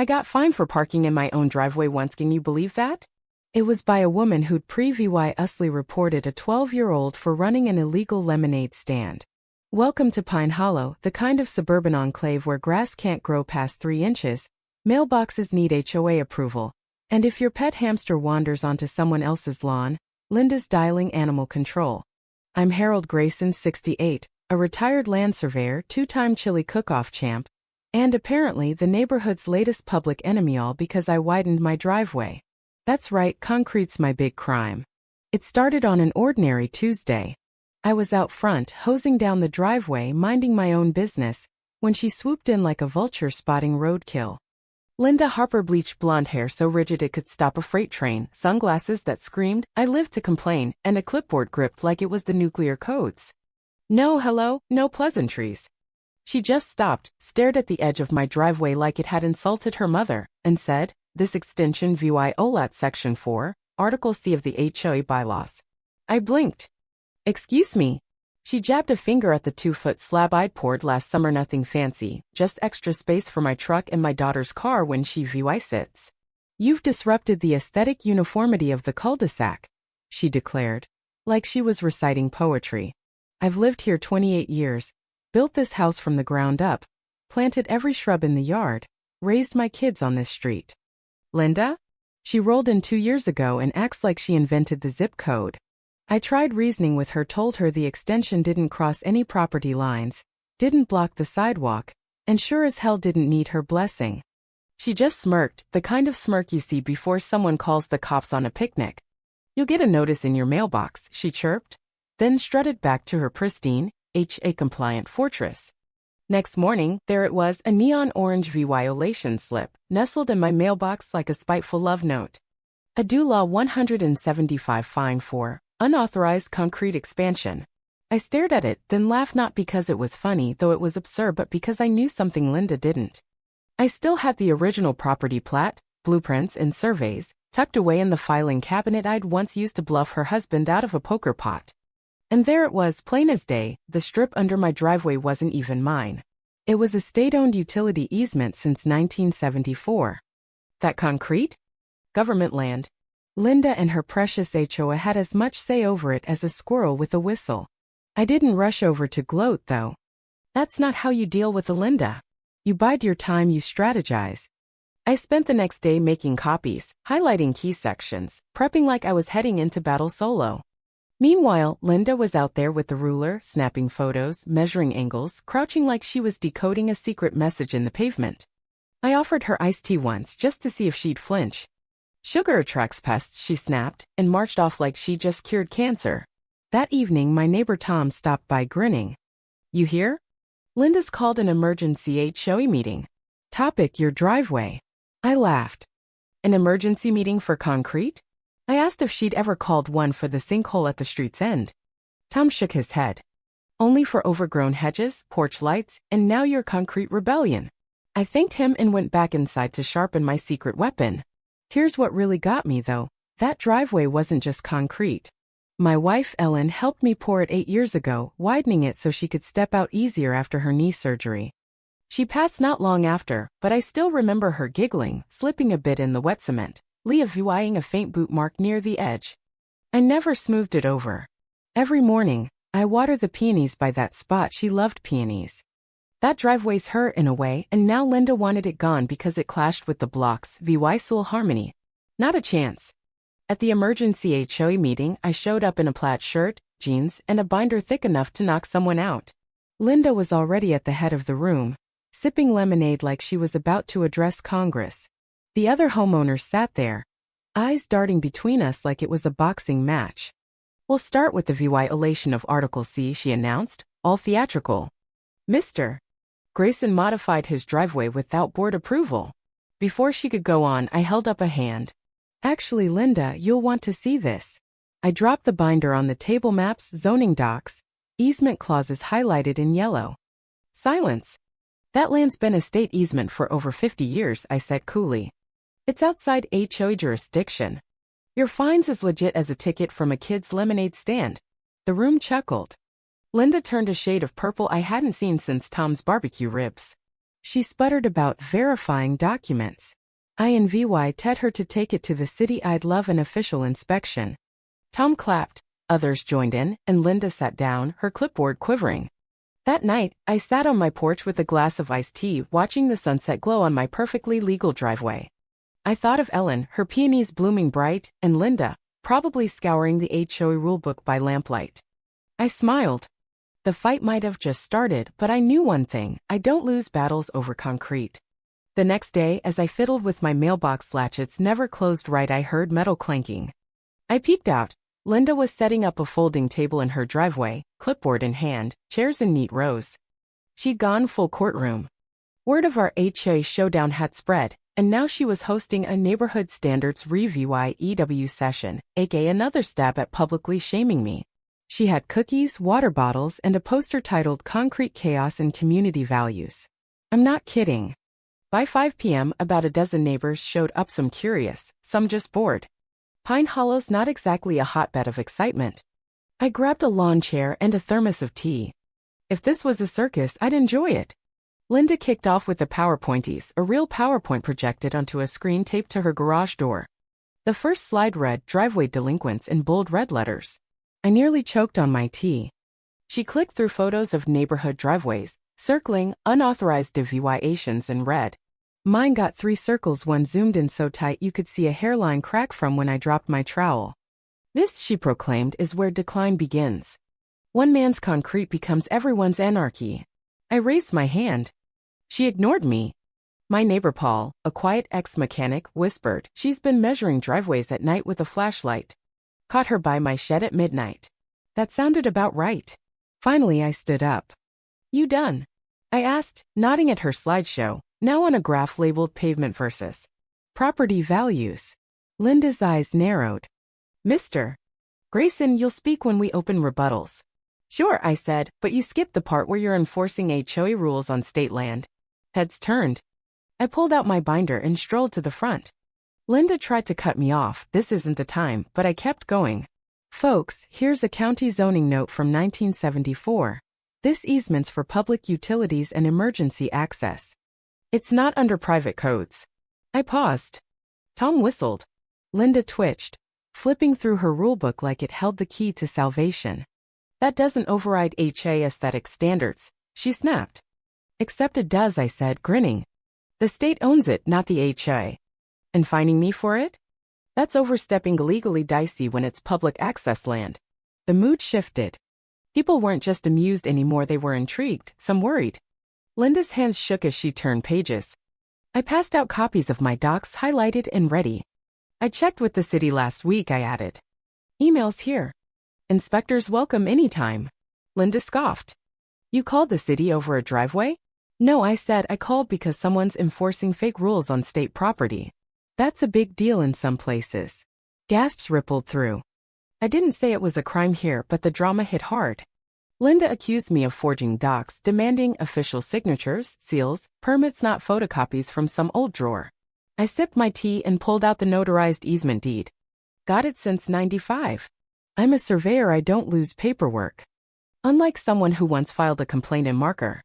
I got fined for parking in my own driveway once, can you believe that? It was by a woman who'd previously reported a 12-year-old for running an illegal lemonade stand. Welcome to Pine Hollow, the kind of suburban enclave where grass can't grow past 3 inches, mailboxes need HOA approval, and if your pet hamster wanders onto someone else's lawn, Linda's dialing animal control. I'm Harold Grayson, 68, a retired land surveyor, 2-time chili cook-off champ, and apparently the neighborhood's latest public enemy, all because I widened my driveway. That's right, concrete's my big crime. It started on an ordinary Tuesday. I was out front, hosing down the driveway, minding my own business, when she swooped in like a vulture spotting roadkill. Linda Harper, bleached blonde hair so rigid it could stop a freight train, sunglasses that screamed, "I live to complain," and a clipboard gripped like it was the nuclear codes. No hello, no pleasantries. She just stopped, stared at the edge of my driveway like it had insulted her mother, and said, "This extension viola Section 4, Article C of the HOA bylaws." I blinked. "Excuse me." She jabbed a finger at the 2-foot slab I'd poured last summer. "Nothing fancy, just extra space for my truck and my daughter's car when she sits." "You've disrupted the aesthetic uniformity of the cul-de-sac," she declared, like she was reciting poetry. "I've lived here 28 years. Built this house from the ground up, planted every shrub in the yard, raised my kids on this street." Linda? She rolled in 2 years ago and acts like she invented the zip code. I tried reasoning with her, told her the extension didn't cross any property lines, didn't block the sidewalk, and sure as hell didn't need her blessing. She just smirked, the kind of smirk you see before someone calls the cops on a picnic. "You'll get a notice in your mailbox," she chirped, then strutted back to her pristine, HA-compliant fortress. Next morning, there it was, a neon orange violation slip, nestled in my mailbox like a spiteful love note. A DO Law 175 fine for unauthorized concrete expansion. I stared at it, then laughed, not because it was funny, though it was absurd, but because I knew something Linda didn't. I still had the original property plat, blueprints, and surveys, tucked away in the filing cabinet I'd once used to bluff her husband out of a poker pot. And there it was, plain as day. The strip under my driveway wasn't even mine. It was a state-owned utility easement since 1974. That concrete? Government land. Linda and her precious HOA had as much say over it as a squirrel with a whistle. I didn't rush over to gloat, though. That's not how you deal with a Linda. You bide your time, you strategize. I spent the next day making copies, highlighting key sections, prepping like I was heading into battle solo. Meanwhile, Linda was out there with the ruler, snapping photos, measuring angles, crouching like she was decoding a secret message in the pavement. I offered her iced tea once just to see if she'd flinch. "Sugar attracts pests," she snapped, and marched off like she just cured cancer. That evening, my neighbor Tom stopped by, grinning. "You here? Linda's called an emergency HOA meeting. Topic: your driveway." I laughed. "An emergency meeting for concrete?" I asked if she'd ever called one for the sinkhole at the street's end. Tom shook his head. "Only for overgrown hedges, porch lights, and now your concrete rebellion." I thanked him and went back inside to sharpen my secret weapon. Here's what really got me, though. That driveway wasn't just concrete. My wife, Ellen, helped me pour it 8 years ago, widening it so she could step out easier after her knee surgery. She passed not long after, but I still remember her giggling, slipping a bit in the wet cement, leaving a faint boot mark near the edge. I never smoothed it over. Every morning, I water the peonies by that spot. She loved peonies. That driveway's her in a way, and now Linda wanted it gone because it clashed with the blocks. Soul harmony. Not a chance. At the emergency HOA meeting, I showed up in a plaid shirt, jeans, and a binder thick enough to knock someone out. Linda was already at the head of the room, sipping lemonade like she was about to address Congress. The other homeowners sat there, eyes darting between us like it was a boxing match. "We'll start with the violation of Article C," she announced, all theatrical. "Mr. Grayson modified his driveway without board approval." Before she could go on, I held up a hand. "Actually, Linda, you'll want to see this." I dropped the binder on the table: maps, zoning docs, easement clauses highlighted in yellow. Silence. "That land's been a state easement for over 50 years, I said coolly. "It's outside HOA jurisdiction. Your fine's as legit as a ticket from a kid's lemonade stand." The room chuckled. Linda turned a shade of purple I hadn't seen since Tom's barbecue ribs. She sputtered about verifying documents. I and VY told her to take it to the city. I'd love an official inspection. Tom clapped, others joined in, and Linda sat down, her clipboard quivering. That night, I sat on my porch with a glass of iced tea, watching the sunset glow on my perfectly legal driveway. I thought of Ellen, her peonies blooming bright, and Linda, probably scouring the HOA rulebook by lamplight. I smiled. The fight might have just started, but I knew one thing: I don't lose battles over concrete. The next day, as I fiddled with my mailbox latchets never closed right, I heard metal clanking. I peeked out. Linda was setting up a folding table in her driveway, clipboard in hand, chairs in neat rows. She'd gone full courtroom. Word of our HOA showdown had spread, and now she was hosting a neighborhood standards review session, aka another stab at publicly shaming me. She had cookies, water bottles, and a poster titled Concrete Chaos and Community Values. I'm not kidding. By 5 p.m., about a dozen neighbors showed up, some curious, some just bored. Pine Hollow's not exactly a hotbed of excitement. I grabbed a lawn chair and a thermos of tea. If this was a circus, I'd enjoy it. Linda kicked off with the PowerPointies, a real PowerPoint projected onto a screen taped to her garage door. The first slide read, "Driveway Delinquents," in bold red letters. I nearly choked on my tea. She clicked through photos of neighborhood driveways, circling unauthorized deviations in red. Mine got 3 circles, one zoomed in so tight you could see a hairline crack from when I dropped my trowel. This, she proclaimed, is where decline begins. One man's concrete becomes everyone's anarchy. I raised my hand. She ignored me. My neighbor Paul, a quiet ex-mechanic, whispered, "She's been measuring driveways at night with a flashlight. Caught her by my shed at midnight." That sounded about right. Finally I stood up. "You done?" I asked, nodding at her slideshow, now on a graph labeled Pavement versus Property Values. Linda's eyes narrowed. "Mr. Grayson, you'll speak when we open rebuttals." "Sure," I said, "but you skipped the part where you're enforcing HOA rules on state land." Heads turned. I pulled out my binder and strolled to the front. Linda tried to cut me off. "This isn't the time," but I kept going. "Folks, here's a county zoning note from 1974. This easement's for public utilities and emergency access. It's not under private codes." I paused. Tom whistled. Linda twitched, flipping through her rulebook like it held the key to salvation. "That doesn't override HOA aesthetic standards," she snapped. "Except it does," I said, grinning. "The state owns it, not the HOA. And fining me for it? That's overstepping illegally dicey when it's public access land." The mood shifted. People weren't just amused anymore, they were intrigued, some worried. Linda's hands shook as she turned pages. I passed out copies of my docs, highlighted and ready. "I checked with the city last week," I added. "Email's here. Inspectors welcome anytime." Linda scoffed. "You called the city over a driveway?" "No," I said, "I called because someone's enforcing fake rules on state property. That's a big deal in some places." Gasps rippled through. I didn't say it was a crime here, but the drama hit hard. Linda accused me of forging docs, demanding official signatures, seals, permits, not photocopies from some old drawer. I sipped my tea and pulled out the notarized easement deed. "Got it since '95. I'm a surveyor, I don't lose paperwork. Unlike someone who once filed a complaint in marker."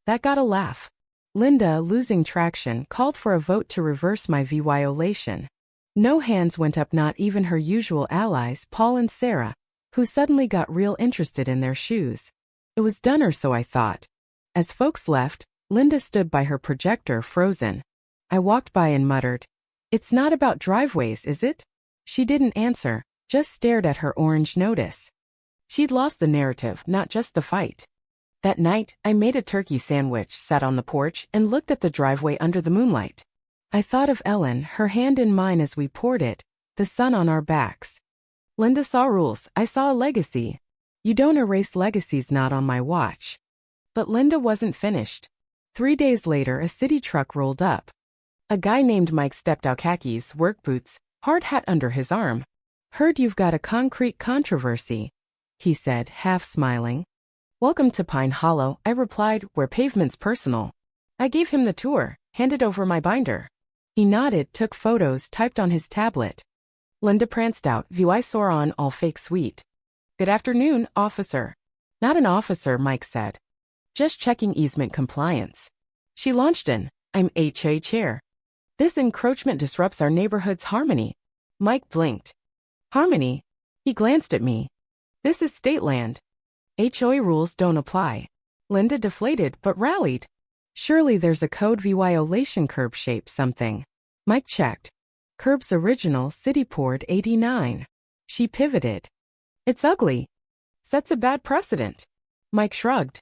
That got a laugh. Linda, losing traction, called for a vote to reverse my violation. No hands went up, not even her usual allies, Paul and Sarah, who suddenly got real interested in their shoes. It was done, or so I thought. As folks left, Linda stood by her projector, frozen. I walked by and muttered, "It's not about driveways, is it?" She didn't answer, just stared at her orange notice. She'd lost the narrative, not just the fight. That night, I made a turkey sandwich, sat on the porch, and looked at the driveway under the moonlight. I thought of Ellen, her hand in mine as we poured it, the sun on our backs. Linda saw rules, I saw a legacy. You don't erase legacies, not on my watch. But Linda wasn't finished. 3 days later, a city truck rolled up. A guy named Mike stepped out, khakis, work boots, hard hat under his arm. "Heard you've got a concrete controversy," he said, half smiling. "Welcome to Pine Hollow," I replied, "where pavement's personal." I gave him the tour, handed over my binder. He nodded, took photos, typed on his tablet. Linda pranced out, view I saw on, all fake sweet. "Good afternoon, officer." "Not an officer," Mike said. "Just checking easement compliance." She launched in, "I'm HOA chair. This encroachment disrupts our neighborhood's harmony." Mike blinked. "Harmony?" He glanced at me. "This is state land. HOA rules don't apply." Linda deflated but rallied. "Surely there's a code violation curb shape something." Mike checked. "Curb's original city poured 89. She pivoted. "It's ugly. Sets a bad precedent." Mike shrugged.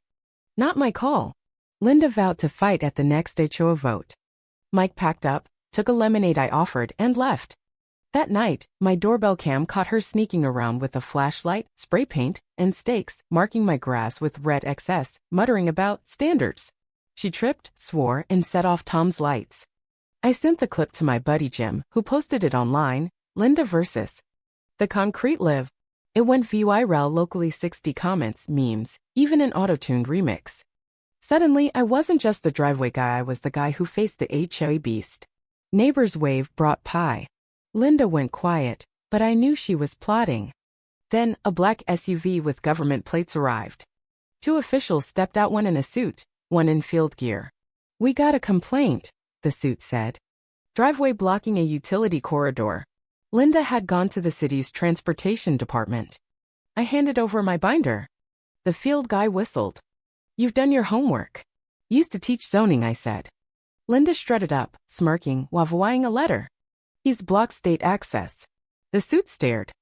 "Not my call." Linda vowed to fight at the next HOA vote. Mike packed up, took a lemonade I offered, and left. That night, my doorbell cam caught her sneaking around with a flashlight, spray paint, and stakes, marking my grass with red XS, muttering about standards. She tripped, swore, and set off Tom's lights. I sent the clip to my buddy Jim, who posted it online. Linda versus the concrete live. It went viral, locally 60 comments, memes, even an auto-tuned remix. Suddenly, I wasn't just the driveway guy, I was the guy who faced the HOA beast. Neighbors' wave brought pie. Linda went quiet, but I knew she was plotting. Then, a black SUV with government plates arrived. 2 officials stepped out, one in a suit, one in field gear. "We got a complaint," the suit said. "Driveway blocking a utility corridor." Linda had gone to the city's transportation department. I handed over my binder. The field guy whistled. "You've done your homework." "Used to teach zoning," I said. Linda strutted up, smirking, while voicing a letter. "He's blocked state access." The suit stared.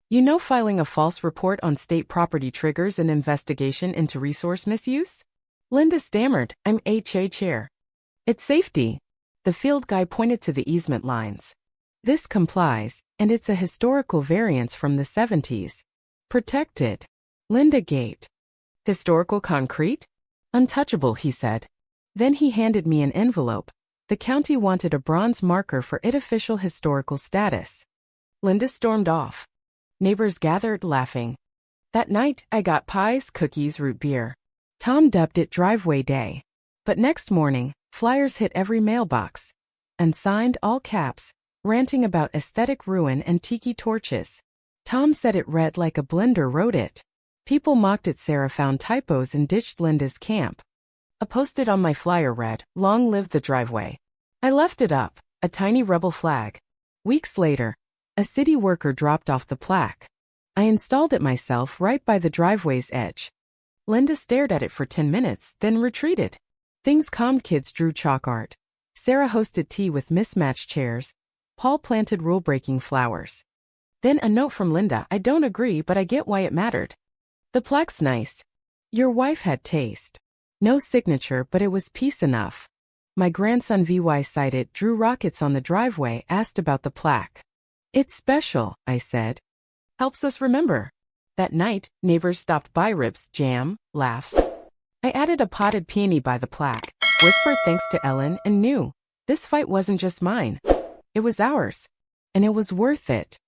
"You know filing a false report on state property triggers an investigation into resource misuse?" Linda stammered, "I'm HOA chair." "It's safety." The field guy pointed to the easement lines. "This complies, and it's a historical variance from the 70s. Protected." Linda gaped. "Historical concrete?" "Untouchable," he said. Then he handed me an envelope. The county wanted a bronze marker for its official historical status. Linda stormed off. Neighbors gathered, laughing. That night, I got pies, cookies, root beer. Tom dubbed it Driveway Day. But next morning, flyers hit every mailbox. And signed, all caps, ranting about aesthetic ruin and tiki torches. Tom said it read like a blender wrote it. People mocked it. Sarah found typos and ditched Linda's camp. A post-it on my flyer read, "Long live the driveway." I left it up, a tiny rebel flag. Weeks later, a city worker dropped off the plaque. I installed it myself right by the driveway's edge. Linda stared at it for 10 minutes, then retreated. Things calmed. Kids drew chalk art. Sarah hosted tea with mismatched chairs. Paul planted rule-breaking flowers. Then a note from Linda, "I don't agree, but I get why it mattered. The plaque's nice. Your wife had taste." No signature, but it was peace enough. My grandson VY cited, "Drew rockets on the driveway, asked about the plaque." "It's special," I said. "Helps us remember." That night, neighbors stopped by, ribs, jam, laughs. I added a potted peony by the plaque, whispered thanks to Ellen, and knew this fight wasn't just mine. It was ours. And it was worth it.